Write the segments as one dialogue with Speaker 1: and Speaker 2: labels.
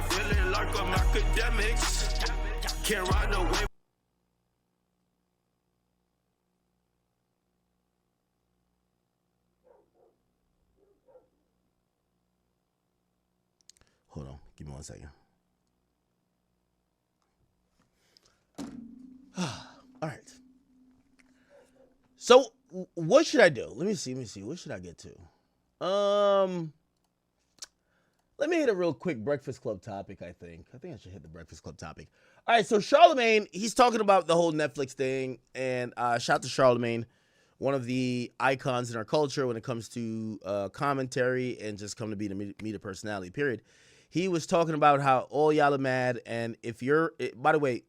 Speaker 1: feeling like I'm academics. Can't ride no wave.
Speaker 2: Hold on, give me 1 second. All right. So, what should I do? Let me see. What should I get to? Let me hit a real quick Breakfast Club topic, I think. I should hit the Breakfast Club topic. All right, so Charlamagne, he's talking about the whole Netflix thing, and shout out to Charlamagne, one of the icons in our culture when it comes to commentary and just come to be the media personality, period. He was talking about how all y'all are mad, and if you're, by the way,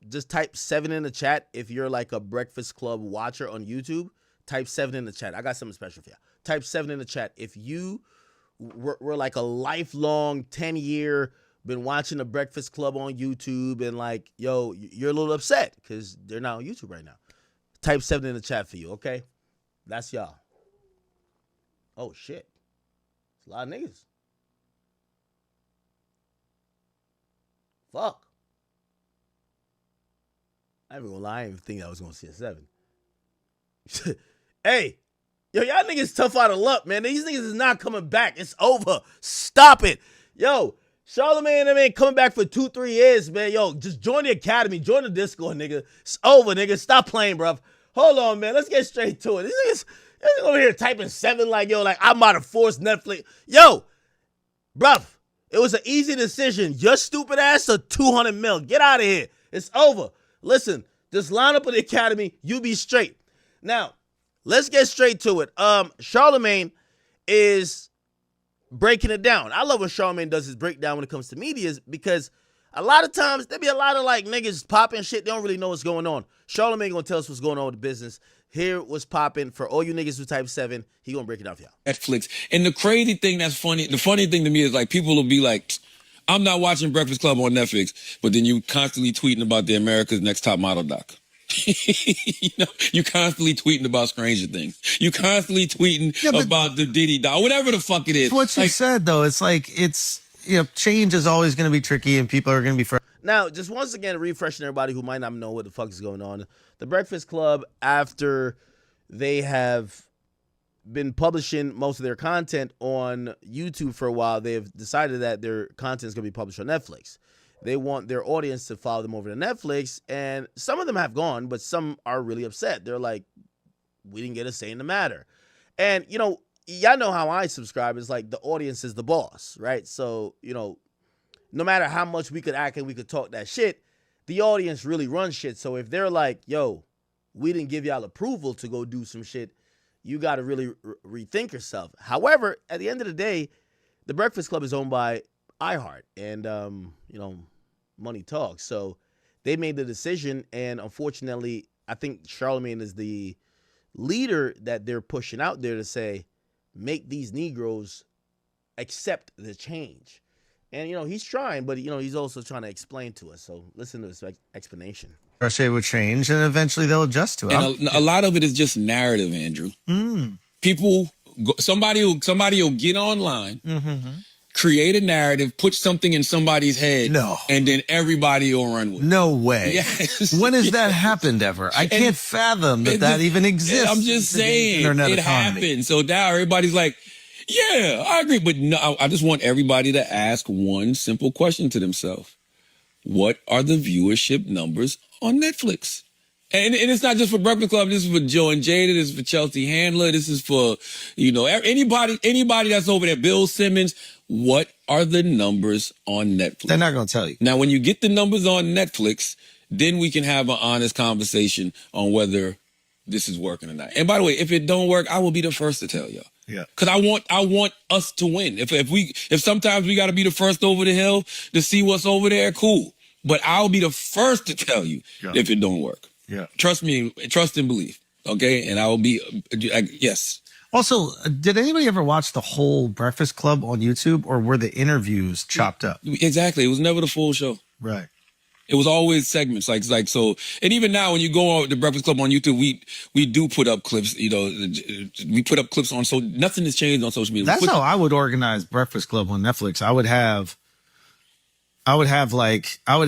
Speaker 2: just type 7 in the chat if you're like a Breakfast Club watcher on YouTube. Type 7 in the chat. I got something special for you. Type 7 in the chat if you were like a lifelong 10-year been watching the Breakfast Club on YouTube and like, yo, you're a little upset because they're not on YouTube right now. Type 7 in the chat for you, okay? That's y'all. Oh, shit. It's a lot of niggas. Fuck. I ain't gonna lie, I didn't think I was gonna see a 7. Hey, yo, y'all niggas tough out of luck, man. These niggas is not coming back. It's over. Stop it. Yo, Charlamagne, I mean, coming back for 2-3 years, man. Yo, just join the academy. Join the Discord, nigga. It's over, nigga. Stop playing, bruv. Hold on, man. Let's get straight to it. These niggas over here typing 7 like, yo, like I'm about to force Netflix. Yo, bruv, it was an easy decision. Your stupid ass or 200 mil. Get out of here. It's over. Listen, just line up with the academy. You be straight. Now, let's get straight to it. Charlamagne is breaking it down. I love what Charlamagne does his breakdown when it comes to media because a lot of times there be a lot of like niggas popping shit. They don't really know what's going on. Charlamagne gonna tell us what's going on with the business. Here what's popping for all you niggas who type 7. He gonna break it down for y'all.
Speaker 3: Netflix. And the crazy thing that's funny, the funny thing to me is like people will be like, I'm not watching Breakfast Club on Netflix, but then you constantly tweeting about the America's Next Top Model doc. You constantly tweeting about Stranger Things. You constantly tweeting about the Diddy doc, whatever the fuck it is.
Speaker 4: What you said though, it's like change is always going to be tricky, and people are going to be.
Speaker 2: Now, just once again, refreshing everybody who might not know what the fuck is going on. The Breakfast Club, after they have been publishing most of their content on YouTube for a while, they've decided that their content is going to be published on Netflix. They want their audience to follow them over to Netflix, and some of them have gone, but some are really upset. They're like, we didn't get a say in the matter. And, y'all know how I subscribe. It's like the audience is the boss, right? So, no matter how much we could act and we could talk that shit, the audience really runs shit. So if they're like, yo, we didn't give y'all approval to go do some shit, you got to really rethink yourself. However, at the end of the day, the Breakfast Club is owned by iHeart, and money talks. So they made the decision, and unfortunately, I think Charlamagne is the leader that they're pushing out there to say, make these Negroes accept the change. And he's trying, but he's also trying to explain to us. So listen to his explanation.
Speaker 4: Frustrated with change, and eventually they'll adjust to it.
Speaker 3: And a lot of it is just narrative, Andrew. People, somebody will get online, create a narrative, put something in somebody's head, and then everybody will run with it.
Speaker 4: No way.
Speaker 3: Yes.
Speaker 4: When has that happened ever? I can't fathom that even exists.
Speaker 3: I'm just saying, it happened. So now everybody's like, yeah, I agree. But no, I just want everybody to ask one simple question to themselves. What are the viewership numbers on Netflix? And it's not just for Breakfast Club. This is for Joe and Jada. This is for Chelsea Handler. This is for, anybody that's over there. Bill Simmons. What are the numbers on Netflix?
Speaker 4: They're not going to tell you.
Speaker 3: Now, when you get the numbers on Netflix, then we can have an honest conversation on whether this is working or not. And by the way, if it don't work, I will be the first to tell y'all.
Speaker 4: Yeah.
Speaker 3: Cause I want us to win. If sometimes we got to be the first over the hill to see what's over there, cool. But I'll be the first to tell you if it don't work.
Speaker 4: Yeah.
Speaker 3: Trust me, trust and believe. Okay. And I will be, yes.
Speaker 4: Also, did anybody ever watch the whole Breakfast Club on YouTube, or were the interviews chopped up?
Speaker 3: Exactly. It was never the full show.
Speaker 4: Right.
Speaker 3: It was always segments, like so. And even now, when you go on the Breakfast Club on YouTube, we do put up clips. We put up clips on. So nothing has changed on social media.
Speaker 4: That's how I would organize Breakfast Club on Netflix. I would have I would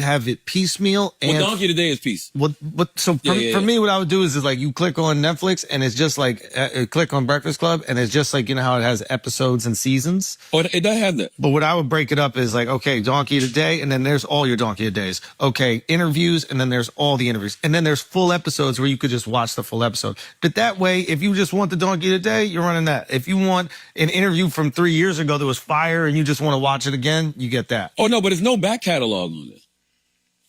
Speaker 4: have it piecemeal. And
Speaker 3: Well, Donkey Today is peace.
Speaker 4: For me, what I would do is like you click on Netflix and it's just like click on Breakfast Club and it's just like, you know how it has episodes and seasons.
Speaker 3: Oh, it does have that.
Speaker 4: But what I would break it up is like, okay, Donkey Today, and then there's all your Donkey Days. Okay, interviews, and then there's all the interviews. And then there's full episodes where you could just watch the full episode. But that way, if you just want the Donkey Today, you're running that. If you want an interview from 3 years ago that was fire and you just want to watch it again, you get that.
Speaker 3: Oh, no, but it's no back catalog on this.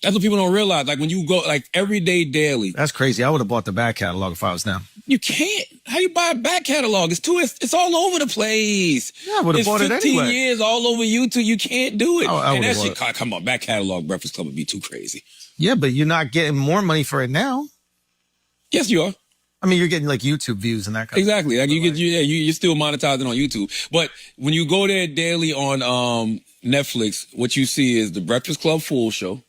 Speaker 3: That's what people don't realize. Like when you go like Everyday Daily.
Speaker 4: That's crazy. I would have bought the back catalog if I was them.
Speaker 3: You can't. How you buy a back catalog? It's all over the place.
Speaker 4: Yeah, I would have bought it anyway.
Speaker 3: 15 years all over YouTube. You can't do it.
Speaker 4: I
Speaker 3: and that
Speaker 4: bought
Speaker 3: shit, come on, back catalog Breakfast Club would be too crazy.
Speaker 4: Yeah, but you're not getting more money for it now.
Speaker 3: Yes, you are.
Speaker 4: I mean, you're getting like YouTube views and that kind
Speaker 3: Exactly.
Speaker 4: of
Speaker 3: Like you're still monetizing on YouTube. But when you go there daily on Netflix, what you see is the Breakfast Club full show.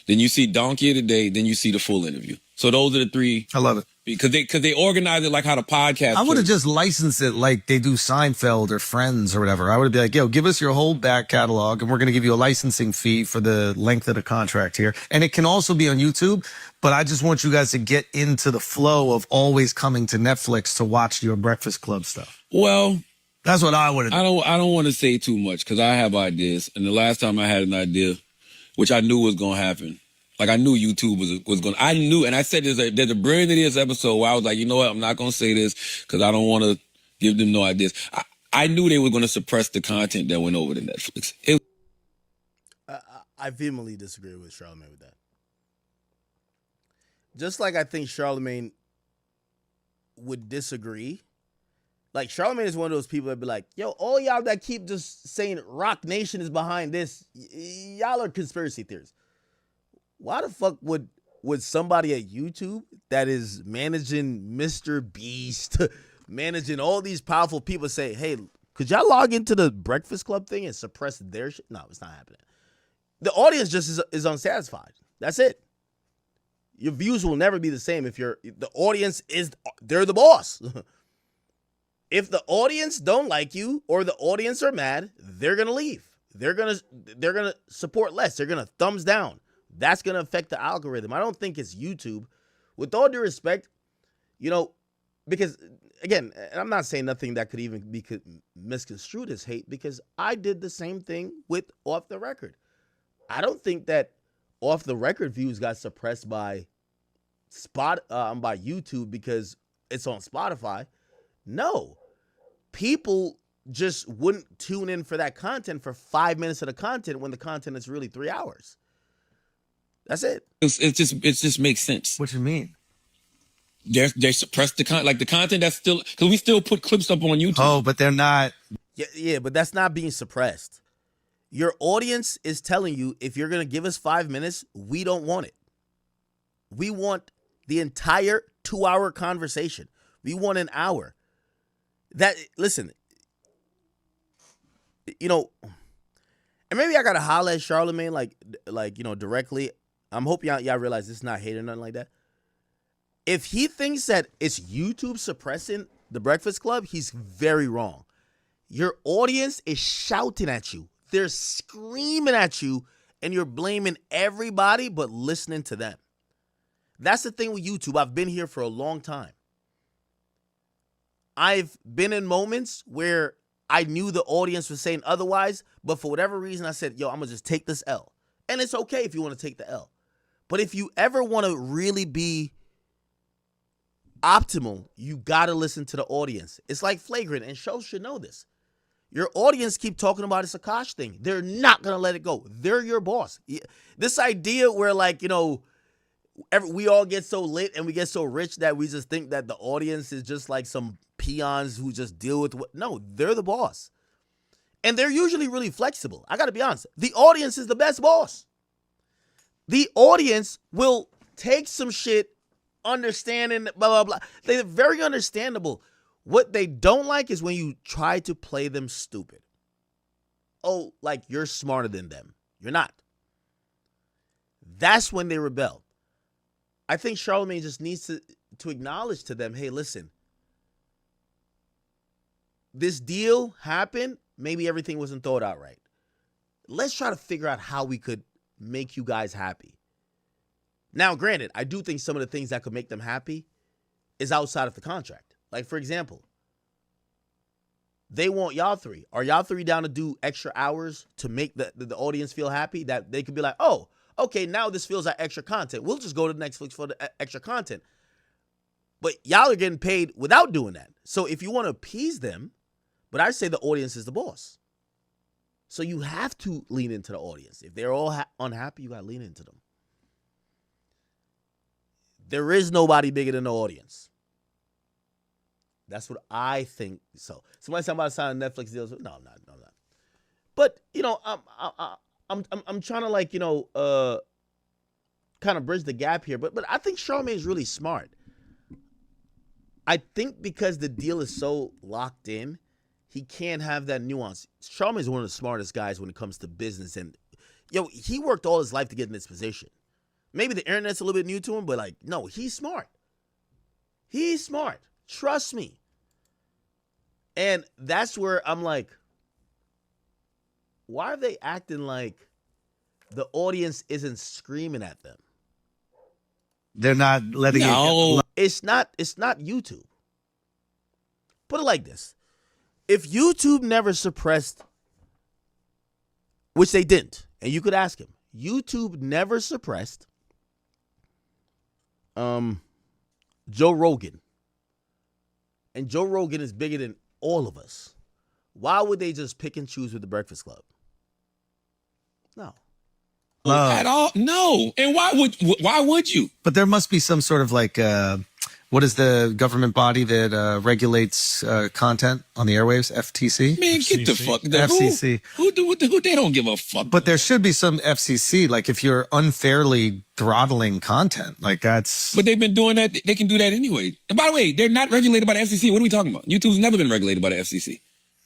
Speaker 3: Then you see Donkey of the Day. Then you see the full interview. So those are the three.
Speaker 4: I love it.
Speaker 3: Because they organize it like how the podcast.
Speaker 4: I would have just licensed it like they do Seinfeld or Friends or whatever. I would be like, yo, give us your whole back catalog and we're going to give you a licensing fee for the length of the contract here. And it can also be on YouTube, but I just want you guys to get into the flow of always coming to Netflix to watch your Breakfast Club stuff.
Speaker 3: Well,
Speaker 4: that's what I would have done.
Speaker 3: I don't want to say too much because I have ideas. And the last time I had an idea, which I knew was going to happen. Like, I knew YouTube was going to, I knew, and I said there's a brilliant ideas episode where I was like, you know what, I'm not going to say this because I don't want to give them no ideas. I knew they were going to suppress the content that went over to Netflix.
Speaker 2: I vehemently disagree with Charlamagne with that. Just like I think Charlamagne would disagree. Like, Charlamagne is one of those people that be like, yo, all y'all that keep just saying Rock Nation is behind this, y'all are conspiracy theorists. Why the fuck would somebody at YouTube that is managing Mr. Beast, managing all these powerful people say, hey, could y'all log into the Breakfast Club thing and suppress their shit? No, it's not happening. The audience just is unsatisfied. That's it. Your views will never be the same if the audience they're the boss. If the audience don't like you or the audience are mad, they're going to leave. They're going to support less. They're going to thumbs down. That's going to affect the algorithm. I don't think it's YouTube. With all due respect, because, again, and I'm not saying nothing that could even be misconstrued as hate, because I did the same thing with Off the Record. I don't think that Off the Record views got suppressed by YouTube because it's on Spotify. No. People just wouldn't tune in for that content for 5 minutes of the content when the content is really 3 hours. That's it.
Speaker 3: It just makes sense.
Speaker 4: What you mean?
Speaker 3: They suppress the content, like the content that's still, because we still put clips up on YouTube.
Speaker 4: Oh, but they're not.
Speaker 2: Yeah, but that's not being suppressed. Your audience is telling you, if you're going to give us 5 minutes, we don't want it. We want the entire 2-hour conversation. We want an hour. Listen, and maybe I got to holler at Charlamagne, like directly. I'm hoping y'all realize this is not hate or nothing like that. If he thinks that it's YouTube suppressing the Breakfast Club, he's very wrong. Your audience is shouting at you. They're screaming at you, and you're blaming everybody but listening to them. That's the thing with YouTube. I've been here for a long time. I've been in moments where I knew the audience was saying otherwise, but for whatever reason, I said, yo, I'm going to just take this L. And it's okay if you want to take the L. But if you ever want to really be optimal, you got to listen to the audience. It's like Flagrant, and shows should know this. Your audience keep talking about this Akash thing. They're not going to let it go. They're your boss. This idea where, we all get so lit and we get so rich that we just think that the audience is just like some peons who just deal with no, they're the boss. And they're usually really flexible. I got to be honest. The audience is the best boss. The audience will take some shit, understanding, blah, blah, blah. They're very understandable. What they don't like is when you try to play them stupid. Oh, like you're smarter than them. You're not. That's when they rebel. I think Charlamagne just needs to acknowledge to them, hey, listen, this deal happened. Maybe everything wasn't thought out right. Let's try to figure out how we could make you guys happy. Now, granted, I do think some of the things that could make them happy is outside of the contract. Like, for example, they want y'all three. Are y'all three down to do extra hours to make the audience feel happy? That they could be like, oh, okay, now this feels like extra content. We'll just go to Netflix for the extra content. But y'all are getting paid without doing that. So if you want to appease them, but I say the audience is the boss. So you have to lean into the audience. If they're all unhappy, you got to lean into them. There is nobody bigger than the audience. That's what I think. So somebody talking about signing Netflix deals. No, I'm not. But you know, I'm trying to like, you know, kind of bridge the gap here. But I think Charlamagne is really smart. I think because the deal is so locked in, he can't have that nuance. Charlamagne is one of the smartest guys when it comes to business, and he worked all his life to get in this position. Maybe the internet's a little bit new to him, but like, no, he's smart. He's smart. Trust me. And that's where I'm like, why are they acting like the audience isn't screaming at them?
Speaker 4: They're not letting it.
Speaker 2: It's not YouTube. Put it like this. If YouTube never suppressed, which they didn't, and you could ask him, YouTube never suppressed Joe Rogan. And Joe Rogan is bigger than all of us. Why would they just pick and choose with the Breakfast Club? No.
Speaker 3: At all? No. And why would you?
Speaker 4: But there must be some sort of like, what is the government body that regulates content on the airwaves? FTC?
Speaker 3: Man, get the fuck.
Speaker 4: FCC.
Speaker 3: Who they don't give a fuck.
Speaker 4: But there should be some FCC, like if you're unfairly throttling content, like that's.
Speaker 3: But they've been doing that. They can do that anyway. And by the way, they're not regulated by the FCC. What are we talking about? YouTube's never been regulated by the FCC.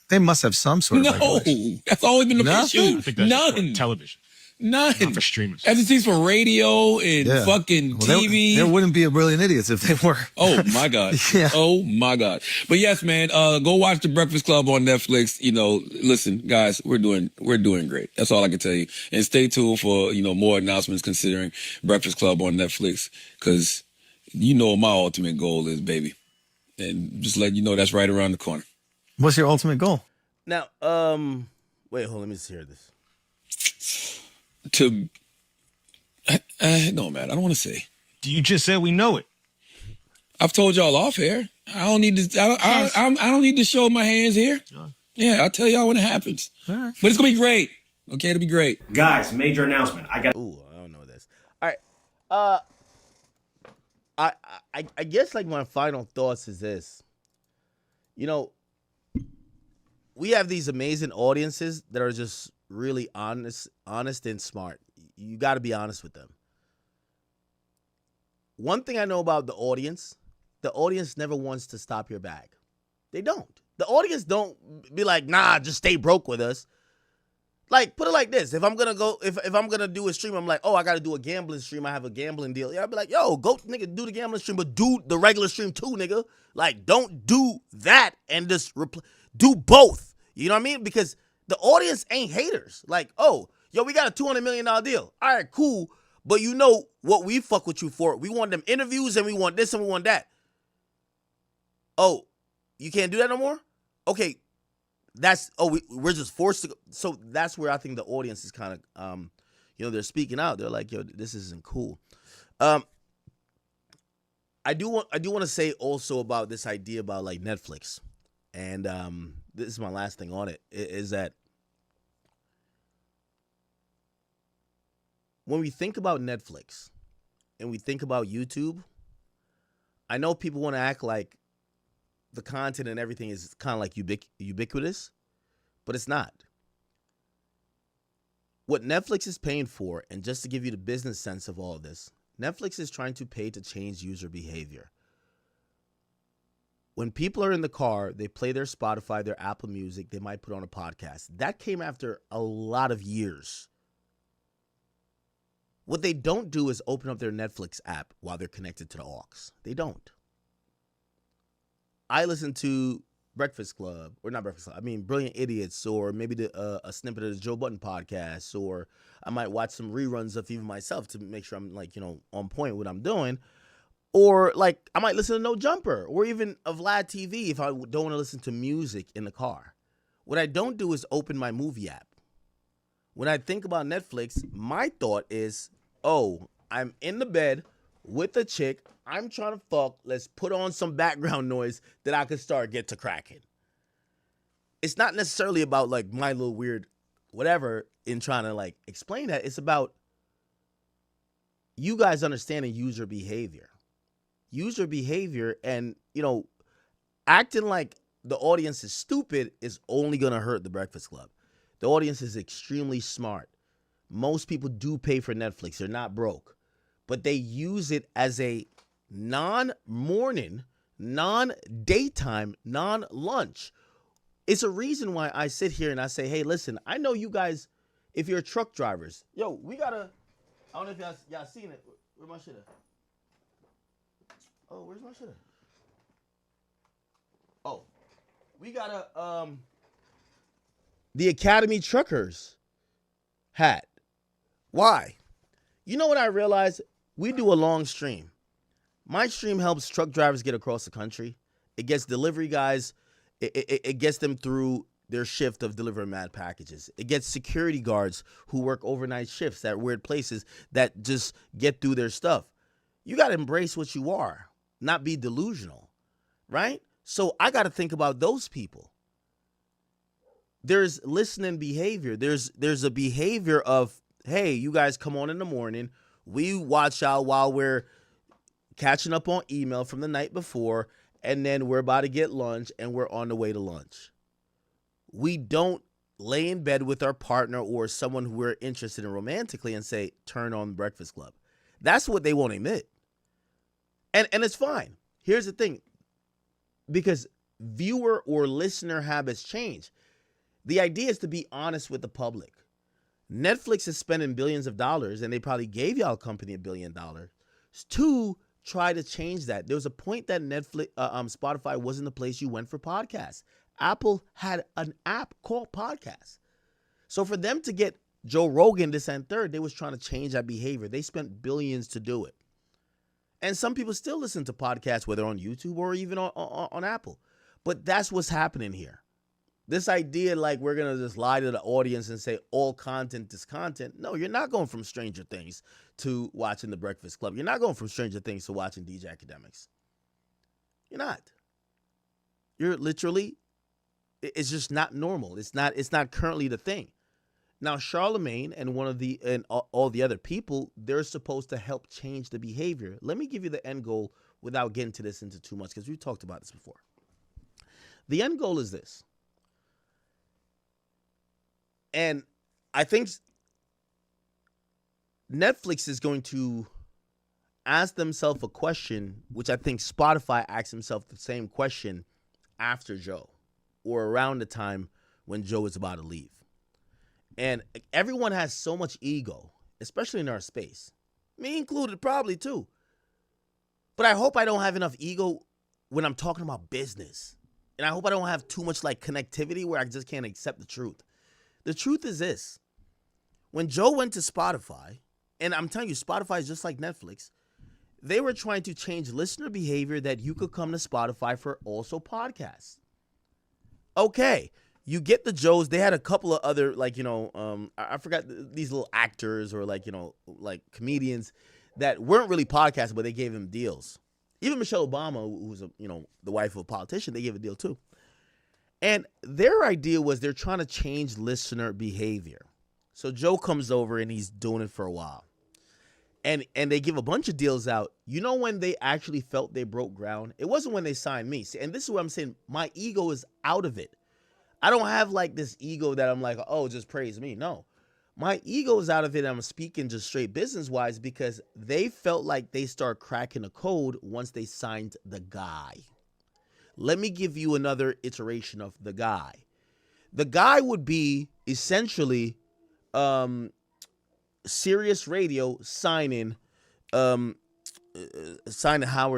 Speaker 4: They must have some sort of regulation.
Speaker 3: That's always been the issue.
Speaker 5: I think that's
Speaker 3: None.
Speaker 5: for television.
Speaker 3: None.
Speaker 5: Not for streamers.
Speaker 3: FCC's for radio and fucking TV.
Speaker 4: There wouldn't be a brilliant idiots if they were.
Speaker 3: Oh my God.
Speaker 4: Yeah.
Speaker 3: Oh my God. But yes, man, go watch The Breakfast Club on Netflix. You know, listen, guys, we're doing great. That's all I can tell you. And stay tuned for, you know, more announcements considering Breakfast Club on Netflix. Cause you know what my ultimate goal is, baby. And just let you know that's right around the corner.
Speaker 4: What's your ultimate goal?
Speaker 2: Now, wait, hold on, let me just hear this.
Speaker 3: No, man, I don't want to say.
Speaker 5: You just said we know it.
Speaker 3: I've told y'all off here. I don't need to. I don't need to show my hands here. Yeah, I'll tell y'all when it happens.
Speaker 4: All right.
Speaker 3: But it's gonna be great. Okay, it'll be great.
Speaker 6: Guys, major announcement.
Speaker 2: Ooh, I don't know this. All right. I guess like my final thoughts is this. You know, we have these amazing audiences that are just really honest and smart. You got to be honest with them. One thing I know about the audience never wants to stop your bag. They don't. The audience don't be like, nah, just stay broke with us. Like, put it like this. If I'm going to do a stream, I'm like, oh, I got to do a gambling stream. I have a gambling deal. Yeah, I'll be like, yo, go, nigga, do the gambling stream, but do the regular stream too, nigga. Like, don't do that and just do both. You know what I mean? Because the audience ain't haters. Like, oh, yo, we got a $200 million deal. All right, cool. But you know what we fuck with you for. We want them interviews and we want this and we want that. Oh, you can't do that no more? Okay. We're just forced to go. So that's where I think the audience is kind of, they're speaking out. They're like, yo, this isn't cool. I do want to say also about this idea about like Netflix. And this is my last thing on it, is that when we think about Netflix and we think about YouTube, I know people want to act like the content and everything is kind of like ubiquitous, but it's not. What Netflix is paying for, and just to give you the business sense of all of this, Netflix is trying to pay to change user behavior. When people are in the car, they play their Spotify, their Apple Music, they might put on a podcast. That came after a lot of years. What they don't do is open up their Netflix app while they're connected to the aux. They don't. I listen to Breakfast Club, or not Breakfast Club, I mean Brilliant Idiots, or maybe a snippet of the Joe Budden podcast, or I might watch some reruns of even myself to make sure I'm like, on point with what I'm doing. Or like I might listen to No Jumper, or even a Vlad TV if I don't want to listen to music in the car. What I don't do is open my movie app. When I think about Netflix, my thought is, oh, I'm in the bed with a chick, I'm trying to fuck, let's put on some background noise that I can get to cracking. It's not necessarily about like my little weird whatever in trying to like explain that. It's about you guys understanding user behavior. User behavior and, acting like the audience is stupid is only going to hurt the Breakfast Club. The audience is extremely smart. Most people do pay for Netflix. They're not broke. But they use it as a non-morning, non-daytime, non-lunch. It's a reason why I sit here and I say, hey, listen, I know you guys, if you're truck drivers, we got to, I don't know if y'all seen it. Where my shit at? Oh, where's my shit at? Oh, we got the Academy Truckers hat. Why? You know what I realized? We do a long stream. My stream helps truck drivers get across the country. It gets delivery guys, it gets them through their shift of delivering mad packages. It gets security guards who work overnight shifts at weird places that just get through their stuff. You got to embrace what you are, not be delusional, right? So I got to think about those people. There's listening behavior. There's a behavior of, hey, you guys come on in the morning. We watch out while we're catching up on email from the night before, and then we're about to get lunch, and we're on the way to lunch. We don't lay in bed with our partner or someone who we're interested in romantically and say, turn on Breakfast Club. That's what they won't admit. And it's fine. Here's the thing. Because viewer or listener habits change. The idea is to be honest with the public. Netflix is spending billions of dollars, and they probably gave y'all company $1 billion to try to change that. There was a point that Spotify wasn't the place you went for podcasts. Apple had an app called Podcasts. So for them to get Joe Rogan, this and third, they was trying to change that behavior. They spent billions to do it. And some people still listen to podcasts, whether on YouTube or even on Apple. But that's what's happening here. This idea like we're going to just lie to the audience and say all content is content. No, you're not going from Stranger Things to watching The Breakfast Club. You're not going from Stranger Things to watching DJ Akademiks. You're not. You're literally, it's just not normal. It's not currently the thing. Now, Charlamagne and all the other people, they're supposed to help change the behavior. Let me give you the end goal without getting to this into too much, because we've talked about this before. The end goal is this. And I think Netflix is going to ask themselves a question, which I think Spotify asked himself the same question after Joe, or around the time when Joe is about to leave. And everyone has so much ego, especially in our space. Me included, probably too. But I hope I don't have enough ego when I'm talking about business. And I hope I don't have too much like connectivity where I just can't accept the truth. The truth is this. When Joe went to Spotify, and I'm telling you, Spotify is just like Netflix, they were trying to change listener behavior that you could come to Spotify for also podcasts. Okay, you get the Joes. They had a couple of other, I forgot these little actors or like comedians that weren't really podcasts, but they gave them deals. Even Michelle Obama, who's the wife of a politician, they gave a deal too. And their idea was they're trying to change listener behavior. So Joe comes over and he's doing it for a while. And they give a bunch of deals out. You know when they actually felt they broke ground? It wasn't when they signed me. See, and this is what I'm saying. My ego is out of it. I don't have like this ego that I'm like, oh, just praise me. No. My ego is out of it. I'm speaking just straight business-wise because they felt like they start cracking the code once they signed the guy. Let me give you another iteration of the guy. The guy would be essentially Sirius Radio signing Howard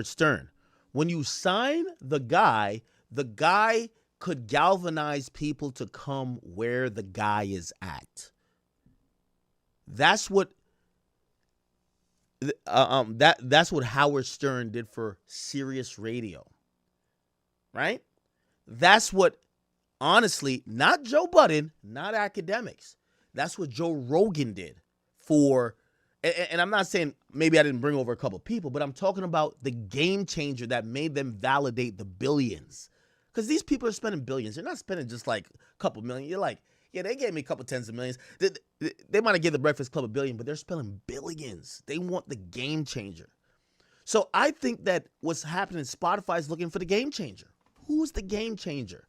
Speaker 2: Stern. When you sign the guy could galvanize people to come where the guy is at. That's what that's what Howard Stern did for Sirius Radio. Right? That's what, honestly, not Joe Budden, not Akademiks. That's what Joe Rogan did for, and I'm not saying maybe I didn't bring over a couple people, but I'm talking about the game changer that made them validate the billions. Because these people are spending billions. They're not spending just like a couple million. You're like, yeah, they gave me a couple tens of millions. They might have given the Breakfast Club $1 billion, but they're spending billions. They want the game changer. So I think that what's happening, Spotify is looking for the game changer. Who's the game changer?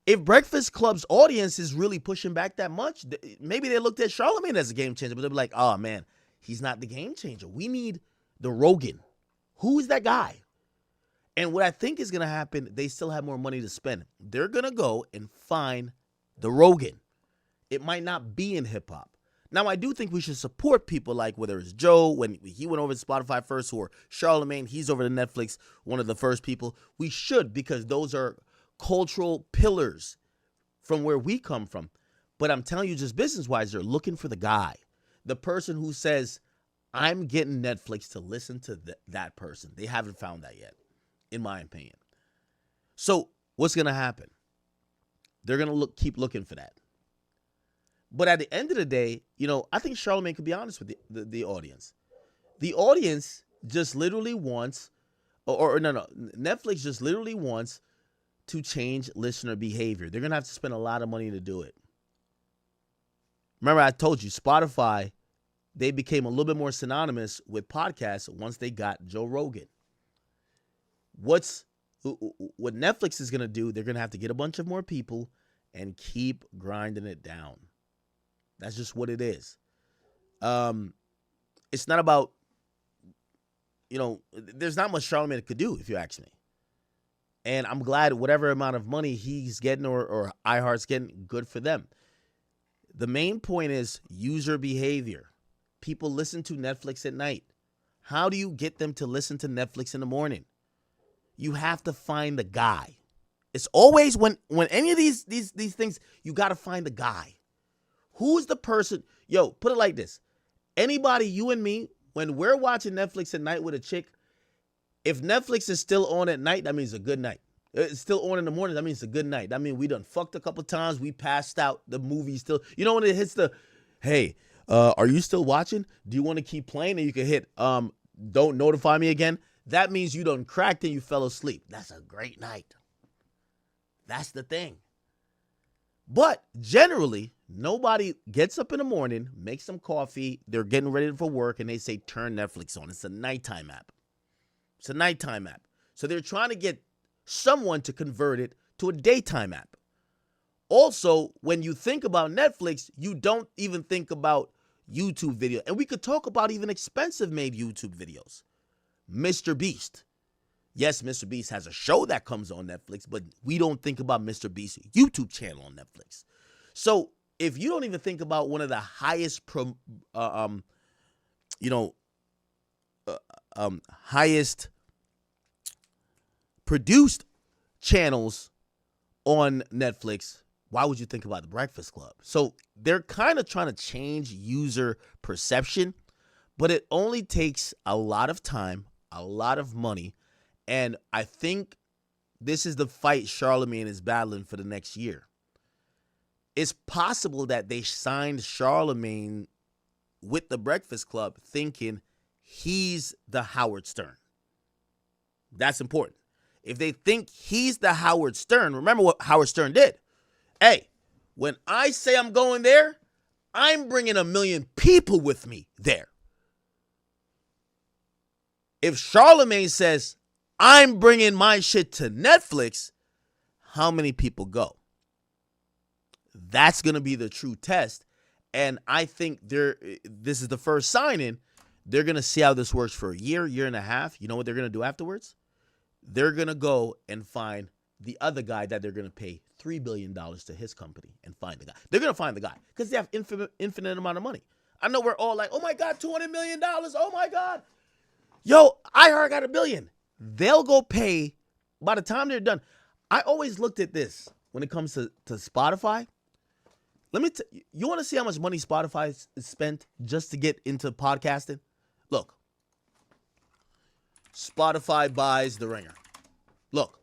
Speaker 2: If Breakfast Club's audience is really pushing back that much, maybe they looked at Charlamagne as a game changer, but they'll be like, oh man, he's not the game changer. We need the Rogan. Who is that guy? And what I think is going to happen, they still have more money to spend. They're going to go and find the Rogan. It might not be in hip hop. Now, I do think we should support people like whether it's Joe, when he went over to Spotify first, or Charlamagne, he's over to Netflix, one of the first people. We should, because those are cultural pillars from where we come from. But I'm telling you, just business-wise, they're looking for the guy, the person who says, I'm getting Netflix to listen to that person. They haven't found that yet, in my opinion. So what's going to happen? They're going to keep looking for that. But at the end of the day, I think Charlamagne could be honest with the audience. The audience just literally wants, Netflix just literally wants to change listener behavior. They're going to have to spend a lot of money to do it. Remember, I told you, Spotify, they became a little bit more synonymous with podcasts once they got Joe Rogan. What Netflix is going to do, they're going to have to get a bunch of more people and keep grinding it down. That's just what it is. It's not about, there's not much Charlamagne could do, if you ask me. And I'm glad whatever amount of money he's getting or iHeart's getting, good for them. The main point is user behavior. People listen to Netflix at night. How do you get them to listen to Netflix in the morning? You have to find the guy. It's always when any of these things, you got to find the guy. Who's the person? Yo, put it like this. Anybody, you and me, when we're watching Netflix at night with a chick, if Netflix is still on at night, that means a good night. It's still on in the morning, that means it's a good night. That means we done fucked a couple times. We passed out. The movie's still, when it hits the, hey, are you still watching? Do you want to keep playing? And you can hit, don't notify me again. That means you done cracked and you fell asleep. That's a great night. That's the thing. But generally, nobody gets up in the morning, makes some coffee, they're getting ready for work, and they say, turn Netflix on. It's a nighttime app. It's a nighttime app. So they're trying to get someone to convert it to a daytime app. Also, when you think about Netflix, you don't even think about YouTube video. And we could talk about even expensive made YouTube videos. Mr. Beast. Yes, Mr. Beast has a show that comes on Netflix, but we don't think about Mr. Beast's YouTube channel on Netflix. So if you don't even think about one of the highest, highest produced channels on Netflix, why would you think about The Breakfast Club? So they're kind of trying to change user perception, but it only takes a lot of time, a lot of money, and I think this is the fight Charlamagne is battling for the next year. It's possible that they signed Charlamagne with The Breakfast Club thinking he's the Howard Stern. That's important. If they think he's the Howard Stern, remember what Howard Stern did. Hey, when I say I'm going there, I'm bringing 1 million people with me there. If Charlamagne says, I'm bringing my shit to Netflix, how many people go? That's going to be the true test. And I think this is the first sign-in. They're going to see how this works for a year, year and a half. You know what they're going to do afterwards? They're going to go and find the other guy that they're going to pay $3 billion to his company and find the guy. They're going to find the guy because they have infinite amount of money. I know we're all like, oh my God, $200 million. Oh my God. Yo, iHeart got $1 billion. They'll go pay, by the time they're done, I always looked at this when it comes to Spotify. You want to see how much money Spotify is spent just to get into podcasting? Look, Spotify buys The Ringer. Look,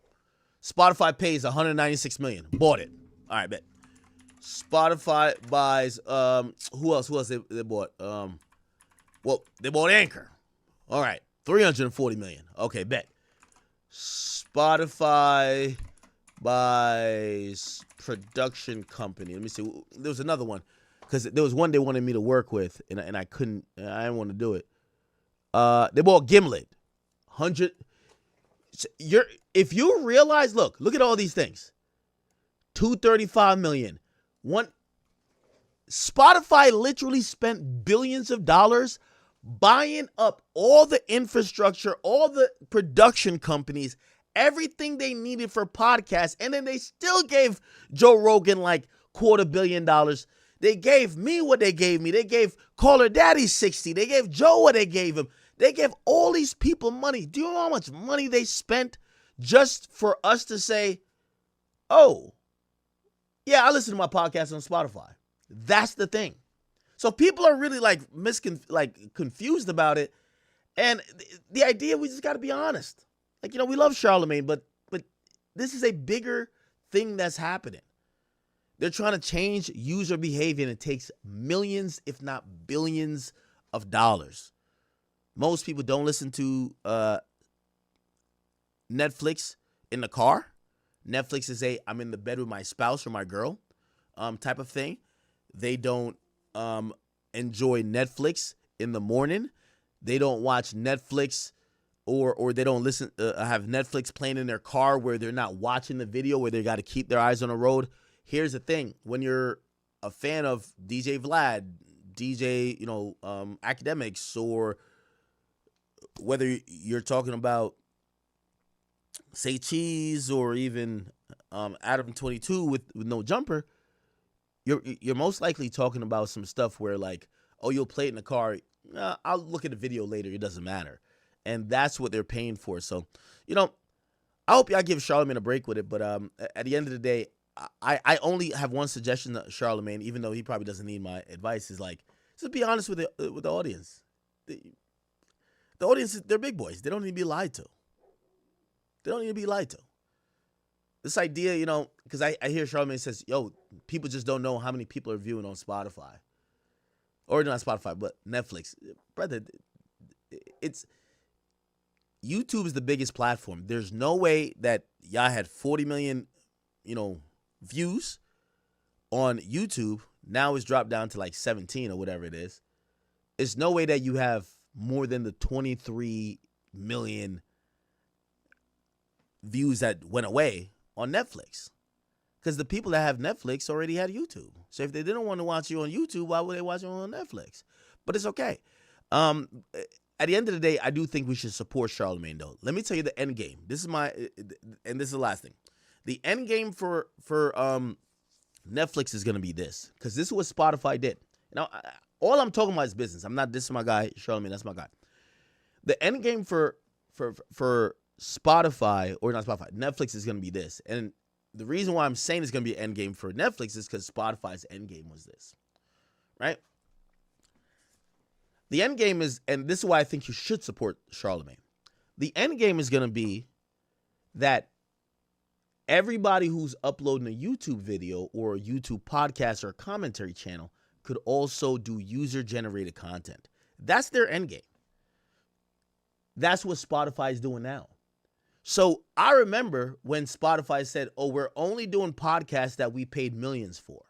Speaker 2: Spotify pays $196 million. Bought it. All right, bet. Spotify buys who else they bought? Well, they bought Anchor. All right, $340 million. Okay, bet. Spotify buys production company. Let me see. There was another one because there was one they wanted me to work with, and I couldn't. I didn't want to do it. They bought Gimlet. 100. If you realize, look at all these things. $235 million. Spotify literally spent billions of dollars buying up all the infrastructure, all the production companies, everything they needed for podcasts, and then they still gave Joe Rogan like $250 million. They gave me what they gave me. They gave Caller Daddy 60. They gave Joe what they gave him. They gave all these people money. Do you know how much money they spent just for us to say, oh, yeah, I listen to my podcast on Spotify. That's the thing. So people are really confused about it. And the idea, we just got to be honest. We love Charlamagne, but this is a bigger thing that's happening. They're trying to change user behavior, and it takes millions, if not billions of dollars. Most people don't listen to Netflix in the car. Netflix is I'm in the bed with my spouse or my girl type of thing. They don't enjoy Netflix in the morning. They don't watch Netflix or they don't listen have Netflix playing in their car where they're not watching the video, where they got to keep their eyes on the road. Here's the thing. When you're a fan of DJ Vlad, DJ, Akademiks, or whether you're talking about Say Cheese or even Adam 22 with no jumper, you're most likely talking about some stuff where you'll play it in the car. I'll look at the video later. It doesn't matter. And that's what they're paying for. So, I hope y'all give Charlamagne a break with it. But at the end of the day, I only have one suggestion to Charlamagne, even though he probably doesn't need my advice, is just be honest with the audience. The audience, they're big boys. They don't need to be lied to. They don't need to be lied to. This idea, because I hear Charlamagne says, yo, people just don't know how many people are viewing on Spotify. Or not Spotify, but Netflix. Brother, YouTube is the biggest platform. There's no way that y'all had 40 million, views on YouTube. Now it's dropped down to 17 or whatever it is. There's no way that you have more than the 23 million views that went away on Netflix. Because the people that have Netflix already had YouTube. So if they didn't want to watch you on YouTube, why would they watch you on Netflix? But it's okay. At the end of the day, I do think we should support Charlamagne, though. Let me tell you the end game. This is the last thing. The end game for Netflix is going to be this, because this is what Spotify did. Now, all I'm talking about is business. I'm not dissing my guy, Charlamagne. That's my guy. The end game for Spotify, or not Spotify, Netflix is going to be this. And the reason why I'm saying it's going to be an end game for Netflix is because Spotify's end game was this, right? The end game is, and this is why I think you should support Charlamagne. The end game is going to be that everybody who's uploading a YouTube video or a YouTube podcast or a commentary channel could also do user-generated content. That's their end game. That's what Spotify is doing now. So I remember when Spotify said, oh, we're only doing podcasts that we paid millions for.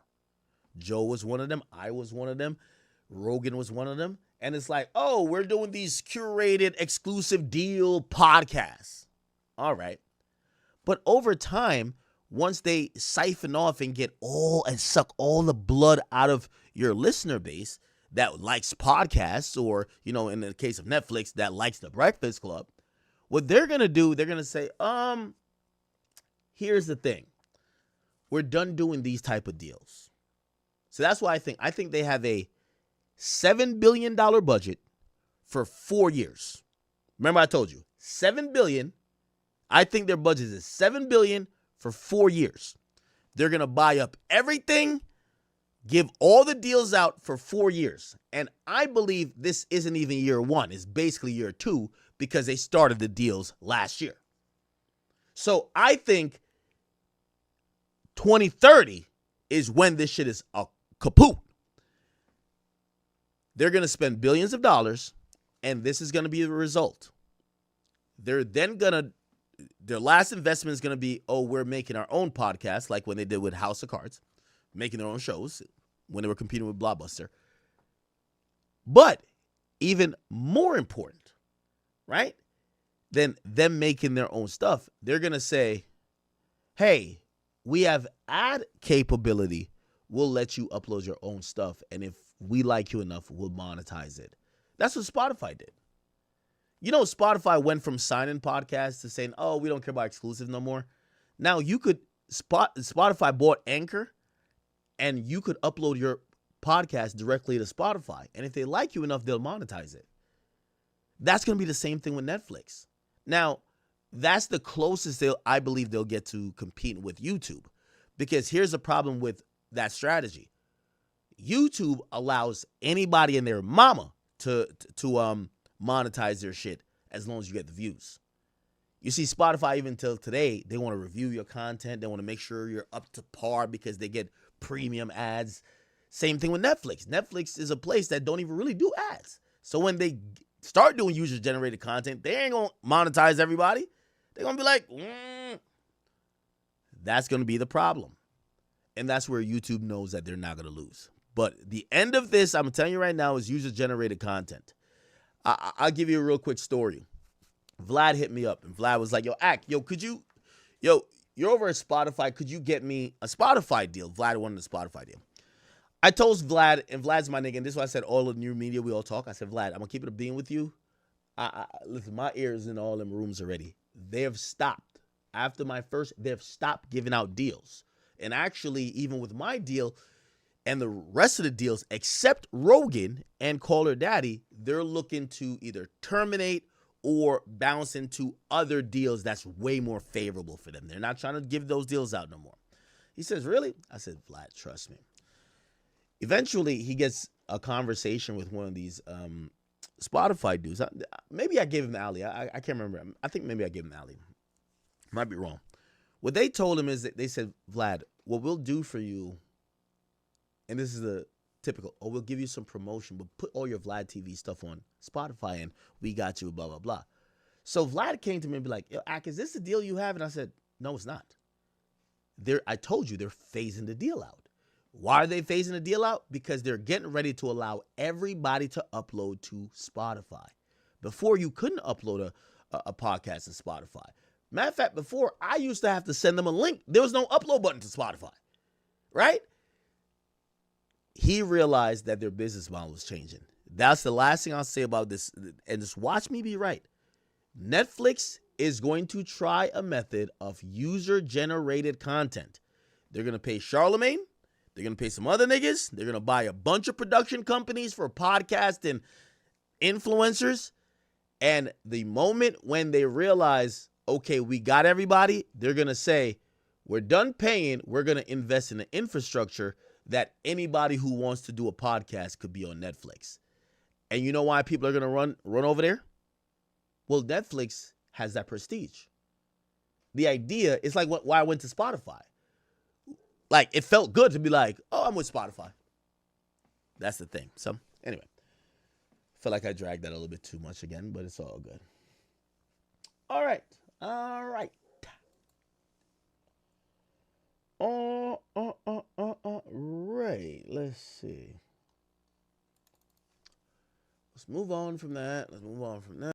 Speaker 2: Joe was one of them. I was one of them. Rogan was one of them. And it's oh, we're doing these curated exclusive deal podcasts. All right. But over time, once they siphon off and get and suck all the blood out of your listener base that likes podcasts, or, in the case of Netflix, that likes The Breakfast Club, what they're going to do, they're going to say, here's the thing. We're done doing these type of deals. So that's why I think they have a $7 billion budget for 4 years. Remember I told you, $7 billion. I think their budget is $7 billion for 4 years. They're going to buy up everything, give all the deals out for 4 years. And I believe this isn't even year 1. It's basically year 2 because they started the deals last year. So I think 2030 is when this shit is a kaput. They're going to spend billions of dollars, and this is going to be the result. They're then going to, their last investment is going to be, oh, we're making our own podcast, like when they did with House of Cards, making their own shows when they were competing with Blockbuster. But even more important, right, than them making their own stuff, they're going to say, hey, we have ad capability. We'll let you upload your own stuff, and if we like you enough, we'll monetize it. That's what Spotify did. You know, Spotify went from signing podcasts to saying, oh, we don't care about exclusive no more. Now you could, Spotify bought Anchor, and you could upload your podcast directly to Spotify. And if they like you enough, they'll monetize it. That's going to be the same thing with Netflix. Now, that's the closest I believe they'll get to competing with YouTube. Because here's the problem with that strategy. YouTube allows anybody and their mama to monetize their shit as long as you get the views. You see, Spotify, even till today, they want to review your content. They want to make sure you're up to par because they get premium ads. Same thing with Netflix. Netflix is a place that don't even really do ads. So when they start doing user-generated content, they ain't going to monetize everybody. They're going to be like, That's going to be the problem. And that's where YouTube knows that they're not going to lose. But the end of this, I'm telling you right now, is user-generated content. I'll give you a real quick story. Vlad hit me up, and Vlad was like, you're over at Spotify. Could you get me a Spotify deal? Vlad wanted a Spotify deal. I told Vlad, and Vlad's my nigga, and this is why I said all of new media, we all talk. I said, Vlad, I'm going to keep it a bean with you. Listen, my ears in all them rooms already. They have stopped. After they've stopped giving out deals. And actually, even with my deal and the rest of the deals, except Rogan and Call Her Daddy, they're looking to either terminate or bounce into other deals that's way more favorable for them. They're not trying to give those deals out no more. He says, really? I said, Vlad, trust me. Eventually, he gets a conversation with one of these Spotify dudes. Maybe I gave him the alley. I can't remember. I think maybe I gave him the alley. Might be wrong. What they told him is that they said, Vlad, what we'll do for you, and this is the typical, we'll give you some promotion, but put all your Vlad TV stuff on Spotify and we got you, blah, blah, blah. So Vlad came to me and be like, yo, Ak, is this the deal you have? And I said, no, it's not. I told you they're phasing the deal out. Why are they phasing the deal out? Because they're getting ready to allow everybody to upload to Spotify. Before, you couldn't upload a podcast to Spotify. Matter of fact, before, I used to have to send them a link. There was no upload button to Spotify, right? He realized that their business model was changing. That's the last thing I'll say about this. And just watch me be right. Netflix is going to try a method of user-generated content. They're going to pay Charlamagne. They're going to pay some other niggas. They're going to buy a bunch of production companies for podcasts and influencers. And the moment when they realize, okay, we got everybody, they're going to say, we're done paying. We're going to invest in the infrastructure that anybody who wants to do a podcast could be on Netflix. And you know why people are going to run over there? Well, Netflix has that prestige. The idea is like why I went to Spotify. Like, it felt good to be like, oh, I'm with Spotify. That's the thing. So, anyway. I feel like I dragged that a little bit too much again, but it's all good. All right. Right. Let's see. Let's move on from that.